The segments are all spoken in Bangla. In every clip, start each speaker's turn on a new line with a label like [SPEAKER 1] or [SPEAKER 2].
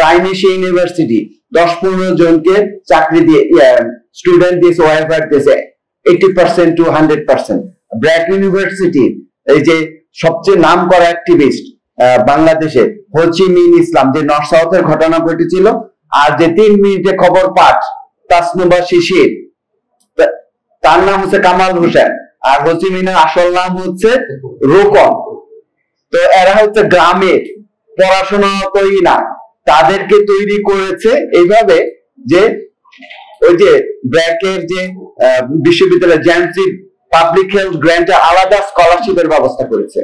[SPEAKER 1] প্রাইমেশি ইউনিভার্সিটি 10-15 জনকে চাকরি দিয়ে স্টুডেন্ট দিয়েছে, ওয়াইফার দিয়েছে 80% to 100%। ব্র্যাক ইউনিভার্সিটি এই যে সবচেয়ে নাম করা অ্যাক্টিভিস্ট বাংলাদেশে হো চি মিন ইসলাম, যে নর্থ সাউথের ঘটনা ঘটেছিল, আর যে 3 মিনিটে খবর পাঠ তাসনুবা শিশির, তার নাম হচ্ছে কামাল হোসেন, আর হো চি মিনের আসল নাম হচ্ছে রোকন। তো এরা হচ্ছে গ্রামের, পড়াশোনা তৈরি না, তাদেরকে তৈরি করেছে এইভাবে যে ওই যে ব্র্যাকের যে বিশ্ববিদ্যালয় জেএমসি পাবলিক হেলথ গ্র্যান্টে আলাদা স্কলারশিপের ব্যবস্থা করেছে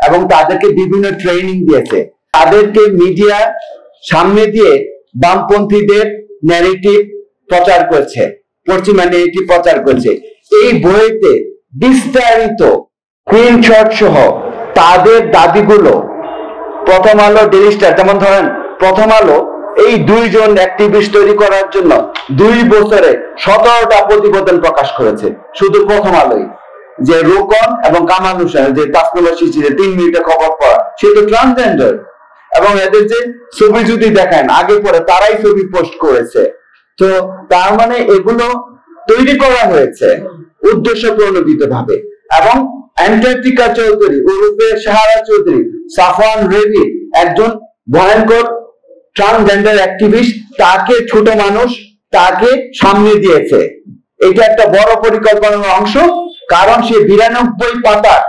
[SPEAKER 1] এবং তাদেরকে বিভিন্ন ট্রেনিং দিয়েছে। তাদেরকে মিডিয়া সামনে দিয়ে বামপন্থীদের ন্যারেটিভ প্রচার করেছে, পশ্চিমা ন্যারেটিভ প্রচার করেছে। এই বইতে বিস্তারিত স্ক্রিনশট সহ তাদের দাবিগুলো প্রথম আলো, ডেইলি স্টার, যেমন ধরেন প্রথম আলো এই 2 জন অ্যাক্টিভিস্ট তৈরি করার জন্য 2 বছরে 17টা প্রতিবেদন প্রকাশ করেছে শুধু প্রথম আলোই। যে রোকন এবং কামাল হোসেন, যে তাসনুবা শিশির 3 মিনিটে খবর পড়া, সে তো ট্রান্সজেন্ডার, এবং এদের যে ছবি যদি দেখেন আগে পরে তারাই ছবি পোস্ট করেছে। তো তার মানে এগুলো তৈরি করা হয়েছে উদ্দেশ্য প্রণোদিত ভাবে। এবং অ্যান্টার্কটিকা চৌধুরী ওরফে সাহারা চৌধুরী, সাফওয়ান রেবি একজন ভয়ঙ্কর ট্রান্সজেন্ডার অ্যাক্টিভিস্ট, তাকে ছোট মানুষ তাকে সামনে দিয়েছে। এটা একটা বড় পরিকল্পনার অংশ, কারণ সে 92 পাতার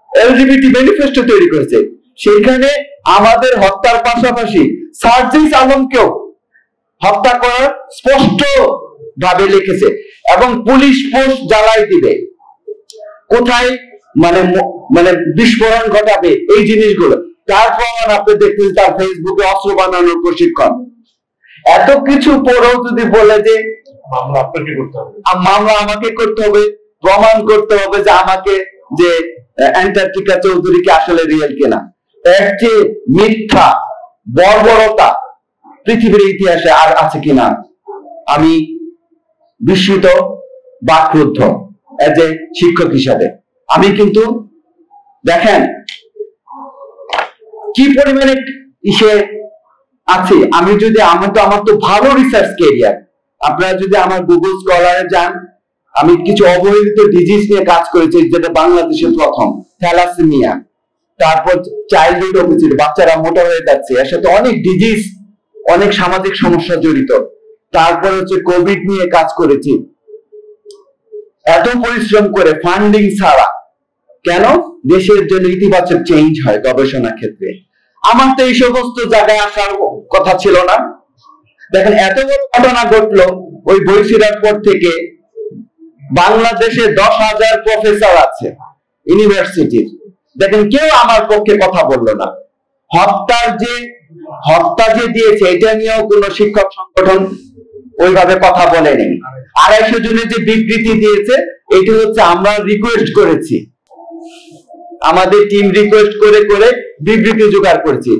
[SPEAKER 1] এলজিবিটি ম্যানিফেস্টো তৈরি করেছে। সেখানে আমাদের হত্যার পাশাপাশি সার্জিস আলমকেও হত্যা করার স্পষ্ট ভাবে লিখেছে এবং পুলিশ পোস্ট জ্বালাই দিবে, কোথায় মানে বিস্ফোরণ ঘটাবে, এই জিনিসগুলো তার প্রমাণ আপনি দেখতেছেন তার ফেসবুকে অস্ত্র বানানোর প্রশিক্ষণ। এত কিছু পরেও যদি বলে যে মামলা আপনাকে করতে হবে, মামলা আমাকে করতে হবে, প্রমাণ করতে হবে যে আমাকে, যে অ্যান্টার্কটিকা চৌধুরীকে আসলে রিয়েল কিনা, এর চেয়ে মিথ্যা বর্বরতা পৃথিবীর ইতিহাসে আর আছে কিনা আমি বিস্মিত বা ক্রুদ্ধ এজ এ শিক্ষক হিসাবে। আমি কিন্তু দেখেন কি পরিমাণে ইসে আছে। আমি যদি আমার তো ভালো রিসার্চ ক্যারিয়ার, আপনারা যদি আমার গুগল স্কলারে যান, আমি কিছু অবহেলিত ডিজিজ নিয়ে কাজ করেছি, যেটা বাংলাদেশের প্রথম থ্যালাসেমিয়া, তারপর চাইল্ডহুড ওবেসিটি, বাচ্চারা মোটা হয়ে যাচ্ছে, এর সাথে অনেক ডিজিজ, অনেক সামাজিক সমস্যা জড়িত, তারপর হচ্ছে কোভিড নিয়ে কাজ করেছি। এত পরিশ্রম করে ফান্ডিং ছাড়া কেন দেশের জন্য ইতিবাচক চেঞ্জ হয় গবেষণা ক্ষেত্রে? আমার তো এই সমস্ত জায়গায় আসার কথা ছিল না। দেখেন এত বড় ঘটনা ঘটলো ওই বৈশিরার পর থেকে। বাংলাদেশে 10,000 প্রফেসর আছে ইউনিভার্সিটির, দেখেন কেউ আমার পক্ষে কথা বললো না। হত্যা যে দিয়েছে এটা নিয়েও কোনো শিক্ষক সংগঠন ওইভাবে কথা বলেনি। 250 জনের যে বিবৃতি দিয়েছে, এটা হচ্ছে আমরা রিকোয়েস্ট করেছি, আমাদের টিম রিকোয়েস্ট করে বিবৃতি জোগাড় করেছি।